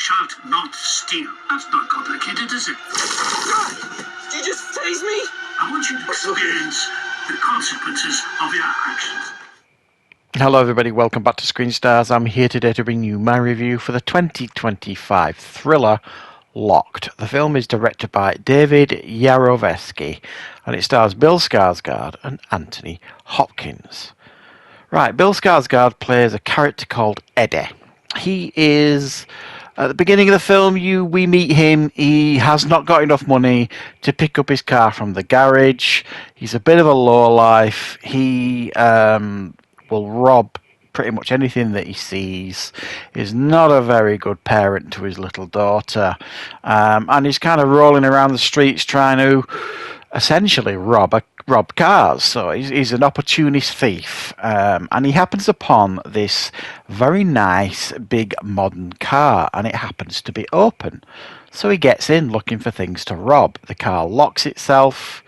shalt not steal. That's not complicated, is it? Did you just tase me? I want you to experience the consequences of your actions. Hello everybody, welcome back to Screenstars. I'm here today to bring you my review for the 2025 thriller Locked. The film is directed by David Yarovesky and it stars Bill Skarsgård and Anthony Hopkins. Right, Bill Skarsgård plays a character called Eddie. He is, at the beginning of the film, we meet him. He has not got enough money to pick up his car from the garage. He's a bit of a lowlife. He will rob pretty much anything that he sees. He's not a very good parent to his little daughter. And he's kind of rolling around the streets trying to essentially rob cars. So he's an opportunist thief. And he happens upon this very nice big modern car, and it happens to be open. So he gets in looking for things to rob. The car locks itself,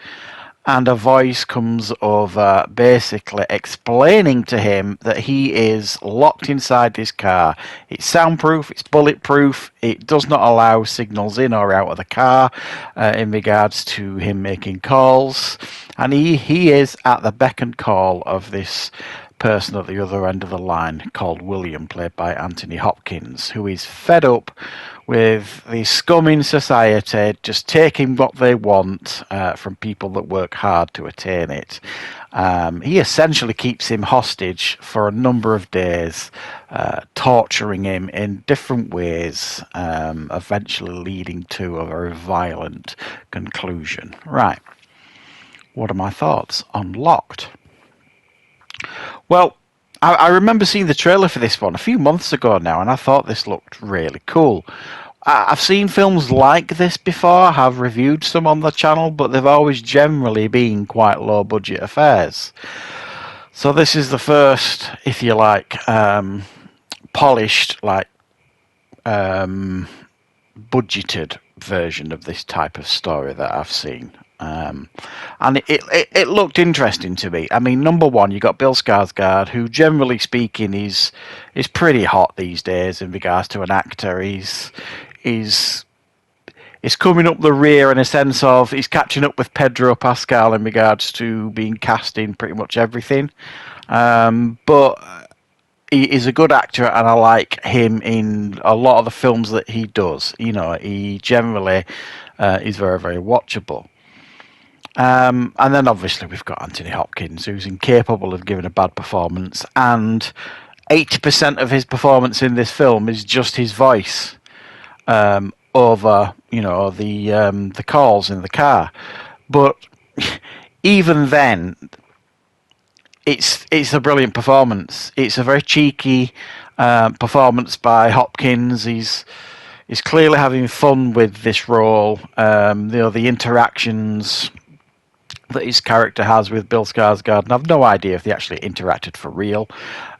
and a voice comes over basically explaining to him that he is locked inside this car. It's soundproof, it's bulletproof, it does not allow signals in or out of the car in regards to him making calls. And he is at the beck and call of this person at the other end of the line called William, played by Anthony Hopkins, who is fed up with the scum in society just taking what they want from people that work hard to attain it. He essentially keeps him hostage for a number of days, torturing him in different ways, eventually leading to a very violent conclusion. Right. What are my thoughts on Locked? Well, I remember seeing the trailer for this one a few months ago now, and I thought this looked really cool. I've seen films like this before, I have reviewed some on the channel, but they've always generally been quite low-budget affairs. So this is the first, if you like, polished, budgeted version of this type of story that I've seen. And it looked interesting to me. I mean, number one, you got Bill Skarsgård, who generally speaking is pretty hot these days in regards to an actor. He's coming up the rear in a sense of he's catching up with Pedro Pascal in regards to being cast in pretty much everything. But he is a good actor, and I like him in a lot of the films that he does. You know, he generally is very, very watchable. And then obviously we've got Anthony Hopkins, who's incapable of giving a bad performance, and 80% of his performance in this film is just his voice over, the calls in the car. But even then, it's a brilliant performance. It's a very cheeky performance by Hopkins. He's clearly having fun with this role. The interactions that his character has with Bill Skarsgård, and I've no idea if they actually interacted for real.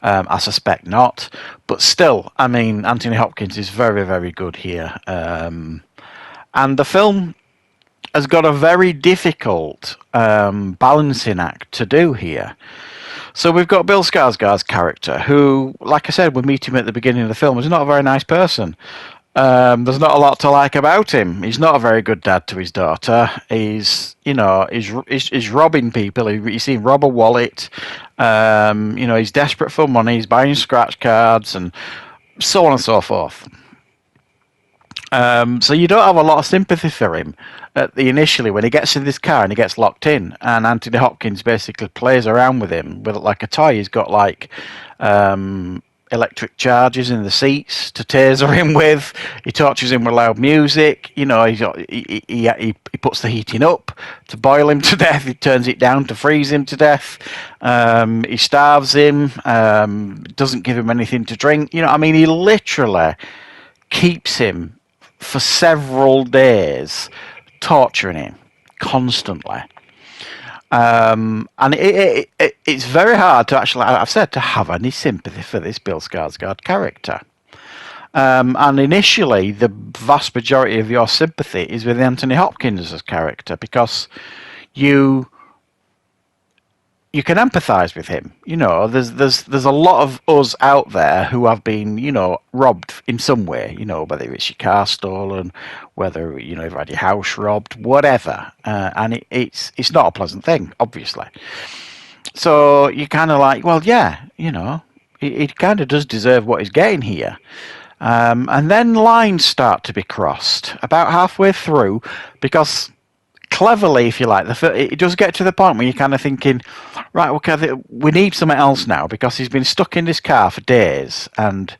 I suspect not, but still, I mean, Anthony Hopkins is very, very good here. And the film has got a very difficult balancing act to do here. So we've got Bill Skarsgård's character, who, like I said, we meet him at the beginning of the film, is not a very nice person. There's not a lot to like about him. He's not a very good dad to his daughter. He's robbing people. You see him rob a wallet. He's desperate for money. He's buying scratch cards and so on and so forth. So you don't have a lot of sympathy for him initially when he gets in this car and he gets locked in, and Anthony Hopkins basically plays around with him with it like a toy. He's got electric charges in the seats to taser him with. He tortures him with loud music. He puts the heating up to boil him to death. He turns it down to freeze him to death. He starves him. Doesn't give him anything to drink. He literally keeps him for several days, torturing him constantly. And it's very hard to actually, I've said, to have any sympathy for this Bill Skarsgård character. And initially, the vast majority of your sympathy is with Anthony Hopkins' character, because you you can empathise with him. You know, there's a lot of us out there who have been, you know, robbed in some way. You know, whether it's your car stolen, whether you've had your house robbed, whatever. And it's not a pleasant thing, obviously. So you kind of like, well, yeah, you know, he kind of does deserve what he's getting here. And then lines start to be crossed about halfway through, because cleverly, if you like, it does get to the point where you're kind of thinking, right, okay, we need something else now, because he's been stuck in this car for days, and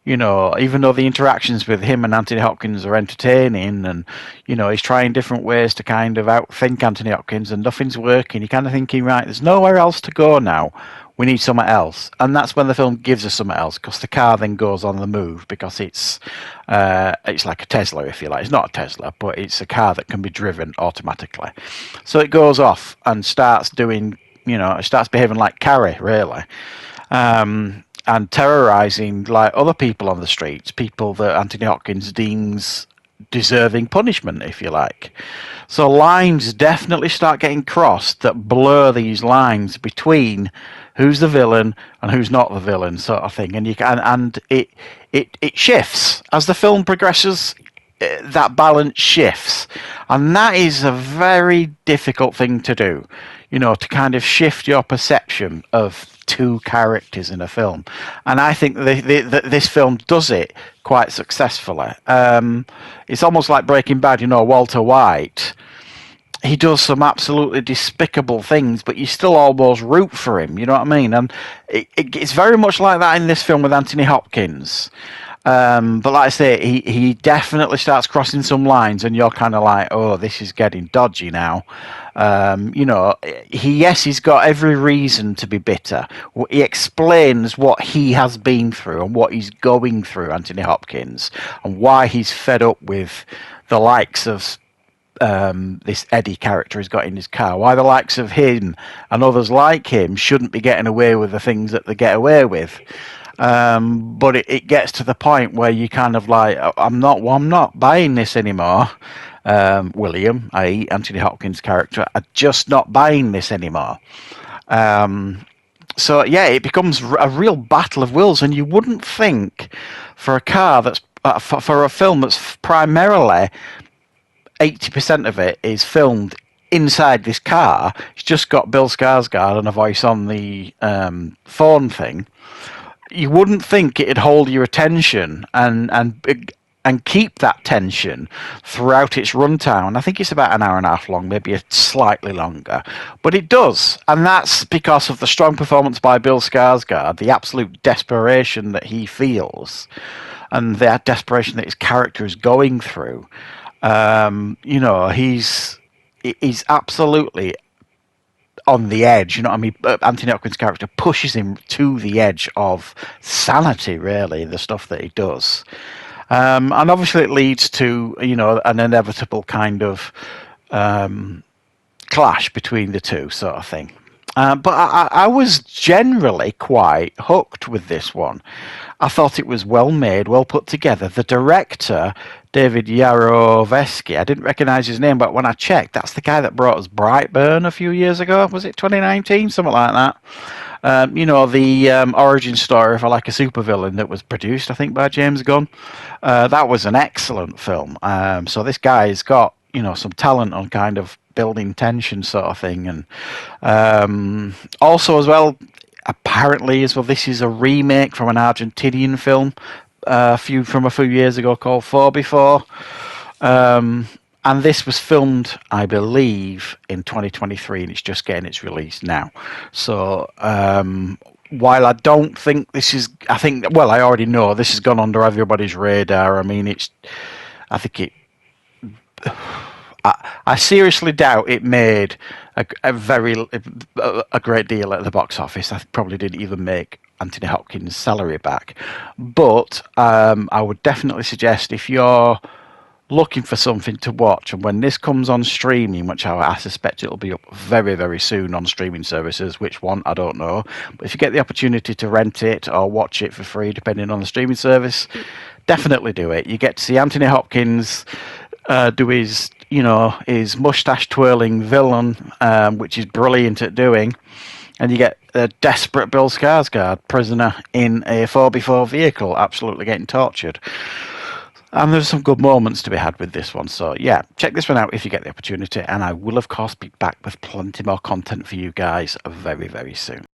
you know, even though the interactions with him and Anthony Hopkins are entertaining, and you know, he's trying different ways to kind of outthink Anthony Hopkins, and nothing's working, you're kind of thinking, right, there's nowhere else to go now. We need something else, and that's when the film gives us something else, because the car then goes on the move, because it's like a Tesla, if you like. It's not a Tesla, but it's a car that can be driven automatically. So it goes off and starts doing, you know, it starts behaving like Carrie, really, and terrorising like other people on the streets, people that Anthony Hopkins deems deserving punishment, if you like. So lines definitely start getting crossed that blur these lines between who's the villain and who's not the villain, sort of thing. And it shifts as the film progresses. That balance shifts, and that is a very difficult thing to do, you know, to kind of shift your perception of two characters in a film. And I think this film does it quite successfully. It's almost like Breaking Bad, you know, Walter White. He does some absolutely despicable things, but you still almost root for him, you know what I mean? And it's very much like that in this film with Anthony Hopkins. But like I say, he definitely starts crossing some lines, and you're kind of like, oh, this is getting dodgy now. You know, he's got every reason to be bitter. He explains what he has been through and what he's going through, Anthony Hopkins, and why he's fed up with the likes of this Eddie character he's got in his car, why the likes of him and others like him shouldn't be getting away with the things that they get away with. But it gets to the point where you kind of like, I'm not buying this anymore. William, i.e. Anthony Hopkins' character, are just not buying this anymore. So yeah, it becomes a real battle of wills, and you wouldn't think for a car that's for a film that's primarily 80% of it is filmed inside this car. It's just got Bill Skarsgård and a voice on the phone thing. You wouldn't think it'd hold your attention and keep that tension throughout its runtime. I think it's about an hour and a half long, maybe slightly longer, but it does, and that's because of the strong performance by Bill Skarsgård, the absolute desperation that he feels, and that desperation that his character is going through. You know, he's absolutely on the edge, you know what I mean? Anthony Hopkins' character pushes him to the edge of sanity, really, the stuff that he does. And obviously it leads to, you know, an inevitable kind of clash between the two, sort of thing. But I was generally quite hooked with this one. I thought it was well made, well put together. The director, David Yarovesky, I didn't recognise his name, but when I checked, that's the guy that brought us Brightburn a few years ago. Was it 2019? Something like that. You know, the origin story for like a supervillain that was produced, I think, by James Gunn. That was an excellent film. So this guy's got, you know, some talent on kind of building tension, sort of thing. And also as well, apparently as well, this is a remake from an Argentinian film from a few years ago called Four Before. And this was filmed, I believe, in 2023, and it's just getting its release now. So while I don't think this is, well, I already know this has gone under everybody's radar. I mean, I seriously doubt it made a great deal at the box office. I probably didn't even make Anthony Hopkins' salary back. But I would definitely suggest, if you're looking for something to watch, and when this comes on streaming, which I suspect it'll be up very, very soon on streaming services, which one, I don't know. But if you get the opportunity to rent it or watch it for free, depending on the streaming service, definitely do it. You get to see Anthony Hopkins do his, you know, his mustache twirling villain, which is brilliant at doing. And you get a desperate Bill Skarsgard, prisoner in a 4x4 vehicle, absolutely getting tortured. And there's some good moments to be had with this one. So yeah, check this one out if you get the opportunity. And I will, of course, be back with plenty more content for you guys very, very soon.